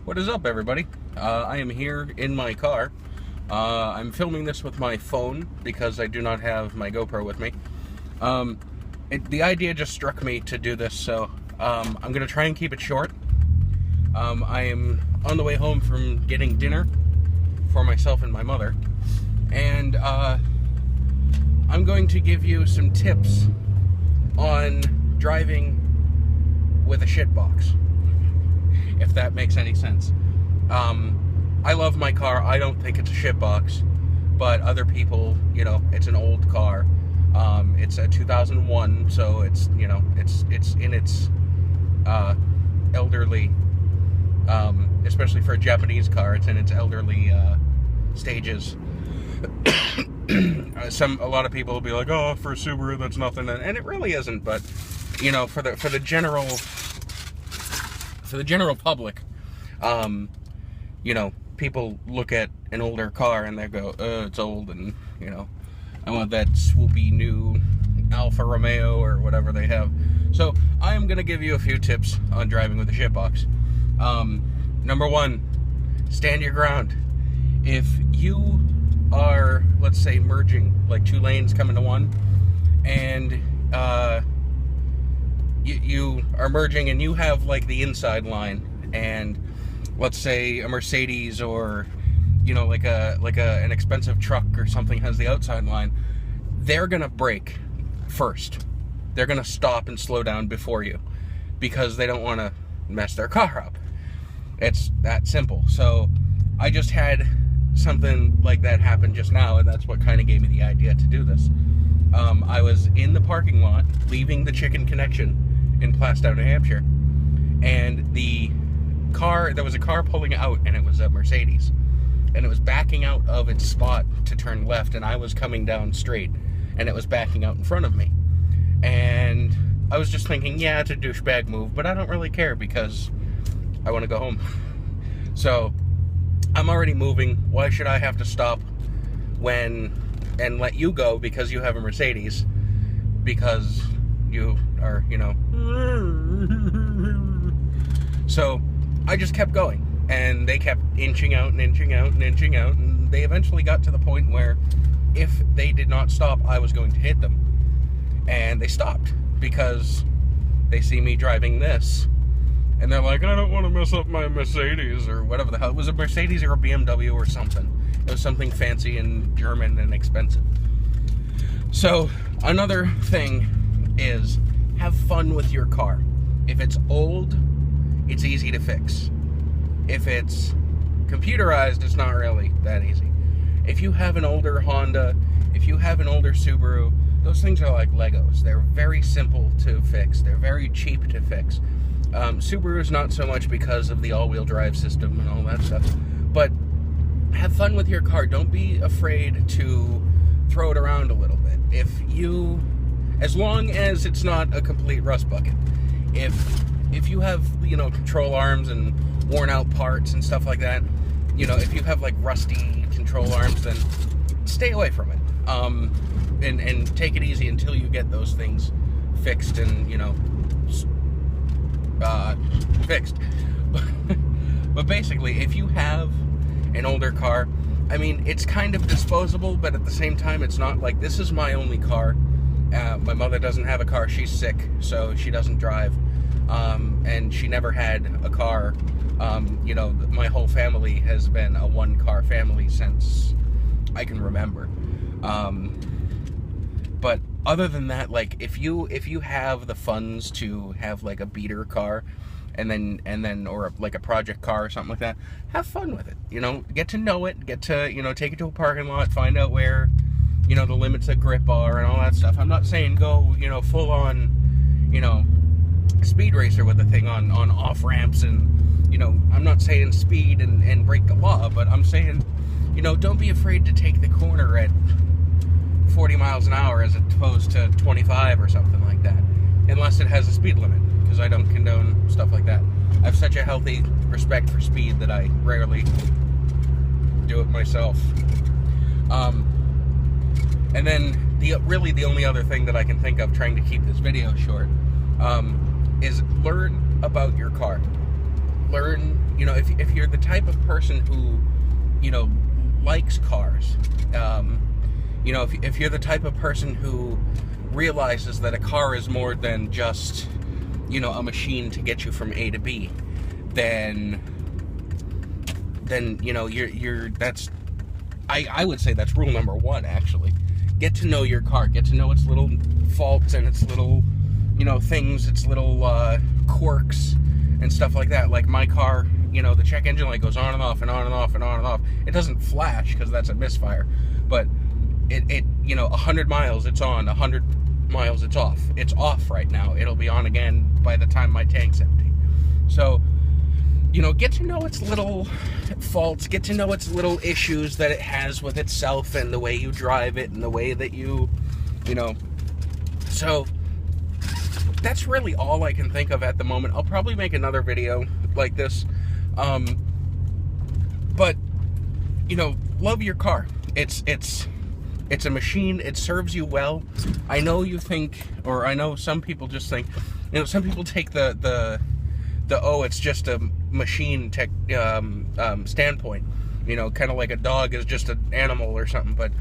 What is up, everybody? I am here in my car. I'm filming this with my phone because I do not have my GoPro with me. The idea just struck me to do this, so I'm going to try and keep it short. I am on the way home from getting dinner for myself and my mother, and I'm going to give you some tips on driving with a shitbox, if that makes any sense. I love my car. I don't think it's a shitbox, but other people, it's an old car. It's a 2001, so it's, it's in its elderly, especially for a Japanese car, it's in its elderly stages. A lot of people will be like, oh, for a Subaru, that's nothing, and it really isn't. But for the general public, people look at an older car and they go, it's old, and I want that swoopy new Alfa Romeo or whatever they have. So I am gonna give you a few tips on driving with a shitbox. Number one, stand your ground. If you are, let's say, merging, like two lanes come into one, and you are merging and you have like the inside line, and let's say a Mercedes or an expensive truck or something has the outside line, they're gonna brake first. They're gonna stop and slow down before you because they don't want to mess their car up. It's that simple. So I just had something like that happen just now, and that's what kind of gave me the idea to do this. I was in the parking lot leaving the Chicken Connection in Plastow, New Hampshire, and there was a car pulling out, and it was a Mercedes, and it was backing out of its spot to turn left, and I was coming down straight, and it was backing out in front of me. And I was just thinking, yeah, it's a douchebag move, but I don't really care because I want to go home. So I'm already moving. Why should I have to stop and let you go because you have a Mercedes? Because you are, So I just kept going, and they kept inching out and inching out and inching out, and they eventually got to the point where if they did not stop, I was going to hit them. And they stopped because they see me driving this, and they're like, I don't want to mess up my Mercedes, or whatever the hell. It was a Mercedes or a BMW or something. It was something fancy and German and expensive. So another thing is, have fun with your car. If it's old, it's easy to fix. If it's computerized, it's not really that easy. If you have an older Honda, if you have an older Subaru, those things are like Legos. They're very simple to fix. They're very cheap to fix. Subarus not so much because of the all-wheel drive system and all that stuff. But have fun with your car. Don't be afraid to throw it around a little bit. As long as it's not a complete rust bucket. If you have, control arms and worn out parts and stuff like that, if you have like rusty control arms, then stay away from it. And take it easy until you get those things fixed and, fixed. But basically, if you have an older car, it's kind of disposable, but at the same time, it's not like, this is my only car. My mother doesn't have a car. She's sick, so she doesn't drive. And she never had a car. My whole family has been a one-car family since I can remember. But other than that, like, if you have the funds to have like a beater car, and then or like a project car or something like that, have fun with it. Get to know it. Get to take it to a parking lot, find out where the limits of grip are and all that stuff. I'm not saying go full on speed racer with the thing on off ramps, and I'm not saying speed and break the law, but I'm saying don't be afraid to take the corner at 40 miles an hour as opposed to 25 or something like that, unless it has a speed limit, because I don't condone stuff like that. I have such a healthy respect for speed that I rarely do it myself. And then the only other thing that I can think of, trying to keep this video short, is learn about your car. learn, if you're the type of person who, likes cars, if you're the type of person who realizes that a car is more than just, a machine to get you from A to B, then that's, I would say that's rule number one, actually. Get to know your car. Get to know its little faults and its little, things, its little quirks and stuff like that. Like my car, the check engine light goes on and off and on and off and on and off. It doesn't flash because that's a misfire, but it 100 miles it's on, 100 miles it's off. It's off right now. It'll be on again by the time my tank's empty. So, get to know its little faults, get to know its little issues that it has with itself and the way you drive it and the way that you. So, that's really all I can think of at the moment. I'll probably make another video like this. But, love your car. It's a machine. It serves you well. I know you think, or I know some people just think, some people take the it's just a machine tech standpoint, kind of like a dog is just an animal or something. But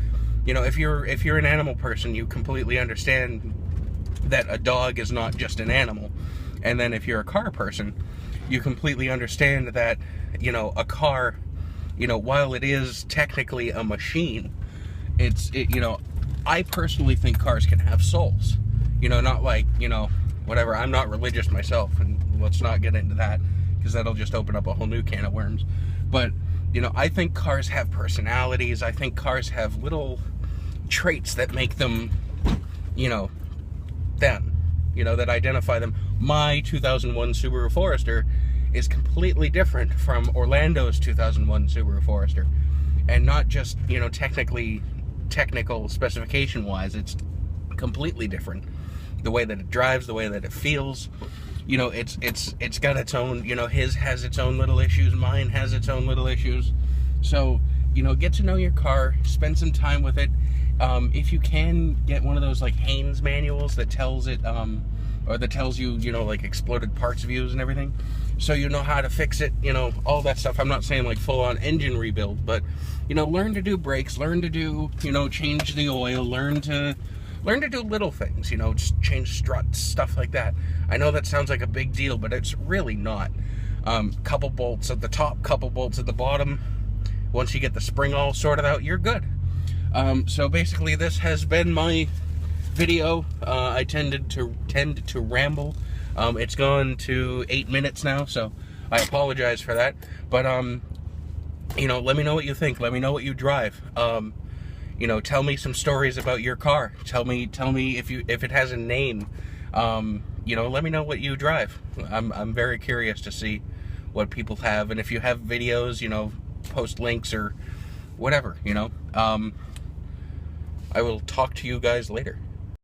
if you're an animal person, you completely understand that a dog is not just an animal. And then if you're a car person, you completely understand that a car, while it is technically a machine, I personally think cars can have souls. Not like whatever. I'm not religious myself, and let's not get into that, because that'll just open up a whole new can of worms. But, I think cars have personalities. I think cars have little traits that make them, them, that identify them. My 2001 Subaru Forester is completely different from Orlando's 2001 Subaru Forester. And not just, technical specification-wise, it's completely different. The way that it drives, the way that it feels, it's got its own, his has its own little issues, mine has its own little issues. So, get to know your car, spend some time with it. If you can, get one of those like Haynes manuals that tells it, or that tells you, like exploded parts views and everything, so you know how to fix it, all that stuff. I'm not saying like full-on engine rebuild, but learn to do brakes, learn to do, change the oil, learn to do little things, just change struts, stuff like that. I know that sounds like a big deal, but it's really not. Couple bolts at the top, couple bolts at the bottom. Once you get the spring all sorted out, you're good. So basically, this has been my video. I tend to ramble. It's gone to 8 minutes now, so I apologize for that. But let me know what you think. Let me know what you drive. Tell me some stories about your car. Tell me if it has a name. Let me know what you drive. I'm very curious to see what people have, and if you have videos, post links or whatever. I will talk to you guys later.